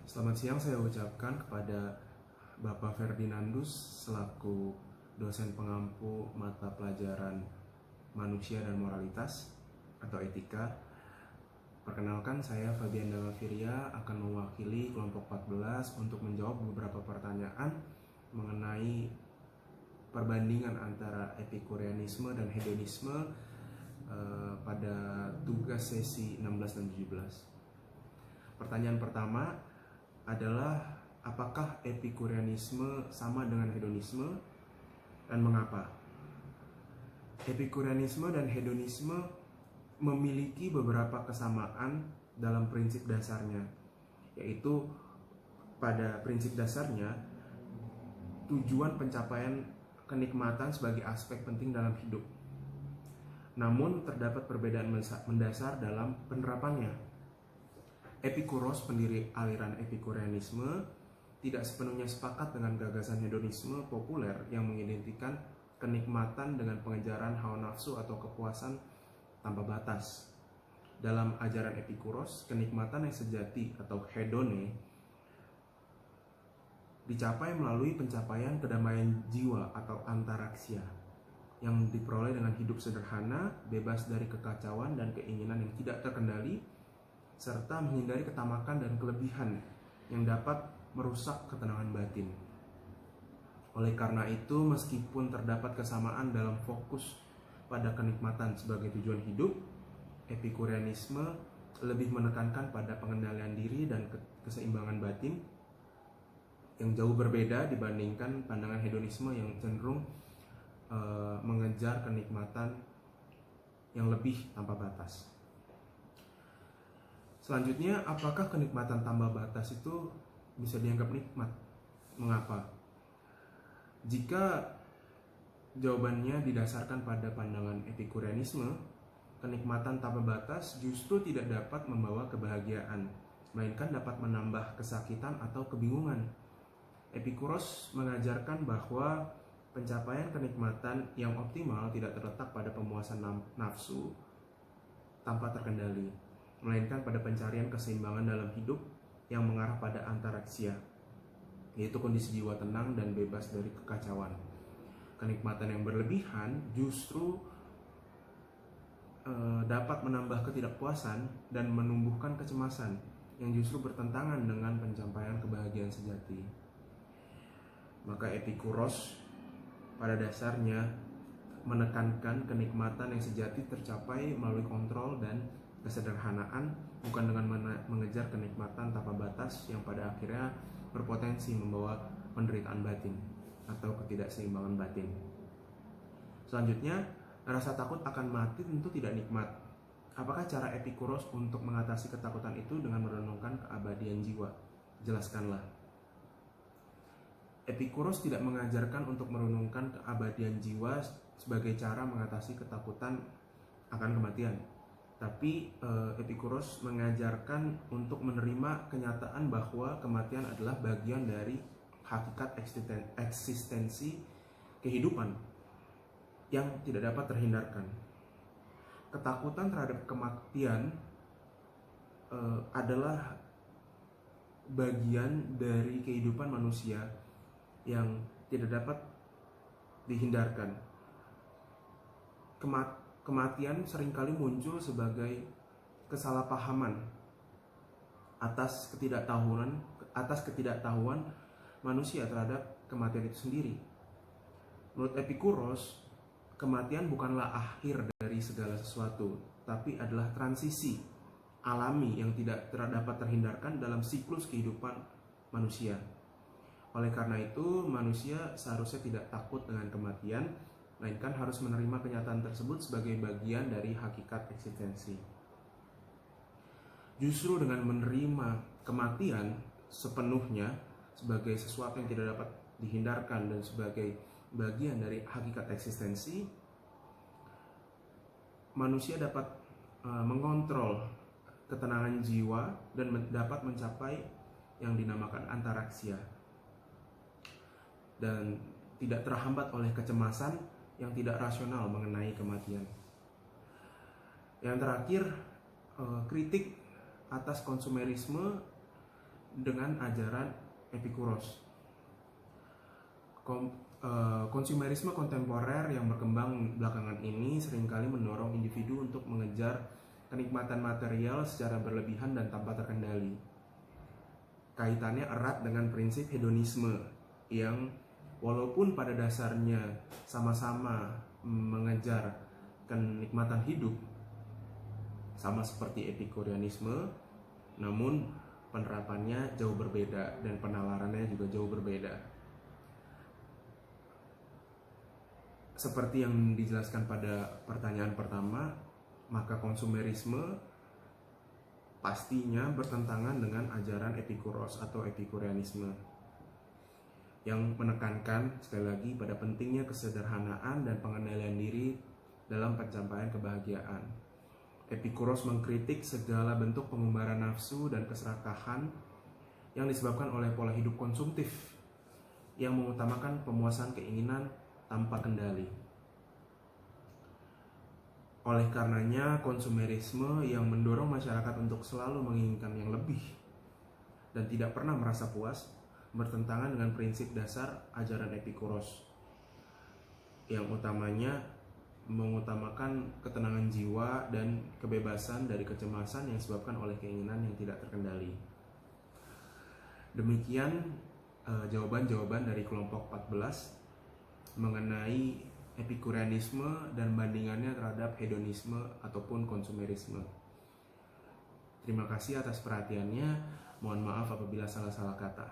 Selamat siang saya ucapkan kepada Bapak Ferdinandus selaku dosen pengampu mata pelajaran manusia dan moralitas atau etika. Perkenalkan, saya Fabian Damafiria akan mewakili kelompok 14 untuk menjawab beberapa pertanyaan mengenai perbandingan antara epikureanisme dan hedonisme pada tugas sesi 16 dan 17. Pertanyaan pertama adalah, apakah epikureanisme sama dengan hedonisme dan mengapa? Epikureanisme dan hedonisme memiliki beberapa kesamaan dalam prinsip dasarnya, yaitu pada prinsip dasarnya tujuan pencapaian kenikmatan sebagai aspek penting dalam hidup. Namun terdapat perbedaan mendasar dalam penerapannya. Epikuros, pendiri aliran epikureanisme, tidak sepenuhnya sepakat dengan gagasan hedonisme populer yang mengidentikan kenikmatan dengan pengejaran hawa nafsu atau kepuasan tanpa batas. Dalam ajaran Epikuros, kenikmatan yang sejati atau hedone dicapai melalui pencapaian kedamaian jiwa atau antaraksia yang diperoleh dengan hidup sederhana, bebas dari kekacauan dan keinginan yang tidak terkendali, serta menghindari ketamakan dan kelebihan yang dapat merusak ketenangan batin. Oleh karena itu, meskipun terdapat kesamaan dalam fokus pada kenikmatan sebagai tujuan hidup, epikureanisme lebih menekankan pada pengendalian diri dan keseimbangan batin yang jauh berbeda dibandingkan pandangan hedonisme yang cenderung mengejar kenikmatan yang lebih tanpa batas. Selanjutnya, apakah kenikmatan tanpa batas itu bisa dianggap nikmat? Mengapa? Jika jawabannya didasarkan pada pandangan epikureanisme, kenikmatan tanpa batas justru tidak dapat membawa kebahagiaan, melainkan dapat menambah kesakitan atau kebingungan. Epikuros mengajarkan bahwa pencapaian kenikmatan yang optimal tidak terletak pada pemuasan nafsu tanpa terkendali, melainkan pada pencarian keseimbangan dalam hidup yang mengarah pada antaraksia, yaitu kondisi jiwa tenang dan bebas dari kekacauan. Kenikmatan yang berlebihan justru dapat menambah ketidakpuasan dan menumbuhkan kecemasan yang justru bertentangan dengan pencapaian kebahagiaan sejati. Maka Epikuros pada dasarnya menekankan kenikmatan yang sejati tercapai melalui kontrol dan kesederhanaan, bukan dengan mengejar kenikmatan tanpa batas yang pada akhirnya berpotensi membawa penderitaan batin atau ketidakseimbangan batin. Selanjutnya, rasa takut akan mati tentu tidak nikmat. Apakah cara Epikuros untuk mengatasi ketakutan itu dengan merenungkan keabadian jiwa? Jelaskanlah. Epikuros tidak mengajarkan untuk merenungkan keabadian jiwa sebagai cara mengatasi ketakutan akan kematian. Tapi Epikuros mengajarkan untuk menerima kenyataan bahwa kematian adalah bagian dari hakikat eksistensi kehidupan yang tidak dapat terhindarkan. Ketakutan terhadap kematian adalah bagian dari kehidupan manusia yang tidak dapat dihindarkan. Kematian seringkali muncul sebagai kesalahpahaman atas ketidaktahuan manusia terhadap kematian itu sendiri. Menurut Epikuros, kematian bukanlah akhir dari segala sesuatu, tapi adalah transisi alami yang tidak dapat terhindarkan dalam siklus kehidupan manusia. Oleh karena itu, manusia seharusnya tidak takut dengan kematian, melainkan harus menerima kenyataan tersebut sebagai bagian dari hakikat eksistensi. Justru dengan menerima kematian sepenuhnya sebagai sesuatu yang tidak dapat dihindarkan dan sebagai bagian dari hakikat eksistensi, manusia dapat mengontrol ketenangan jiwa dan dapat mencapai yang dinamakan antaraksia, dan tidak terhambat oleh kecemasan yang tidak rasional mengenai kematian. Yang terakhir, kritik atas konsumerisme dengan ajaran Epikuros. Konsumerisme kontemporer yang berkembang belakangan ini seringkali mendorong individu untuk mengejar kenikmatan material secara berlebihan dan tanpa terkendali. Kaitannya erat dengan prinsip hedonisme yang walaupun pada dasarnya sama-sama mengejar kenikmatan hidup, sama seperti Epikureanisme, namun penerapannya jauh berbeda dan penalarannya juga jauh berbeda. Seperti yang dijelaskan pada pertanyaan pertama, maka konsumerisme pastinya bertentangan dengan ajaran Epikuros atau Epikureanisme yang menekankan sekali lagi pada pentingnya kesederhanaan dan pengendalian diri dalam pencapaian kebahagiaan. Epikuros mengkritik segala bentuk pengumbaran nafsu dan keserakahan yang disebabkan oleh pola hidup konsumtif yang mengutamakan pemuasan keinginan tanpa kendali. Oleh karenanya, konsumerisme yang mendorong masyarakat untuk selalu menginginkan yang lebih dan tidak pernah merasa puas bertentangan dengan prinsip dasar ajaran Epikuros yang utamanya mengutamakan ketenangan jiwa dan kebebasan dari kecemasan yang disebabkan oleh keinginan yang tidak terkendali. Demikian jawaban-jawaban dari kelompok 14 mengenai Epikureanisme dan bandingannya terhadap hedonisme ataupun konsumerisme. Terima kasih atas perhatiannya. Mohon maaf apabila salah-salah kata.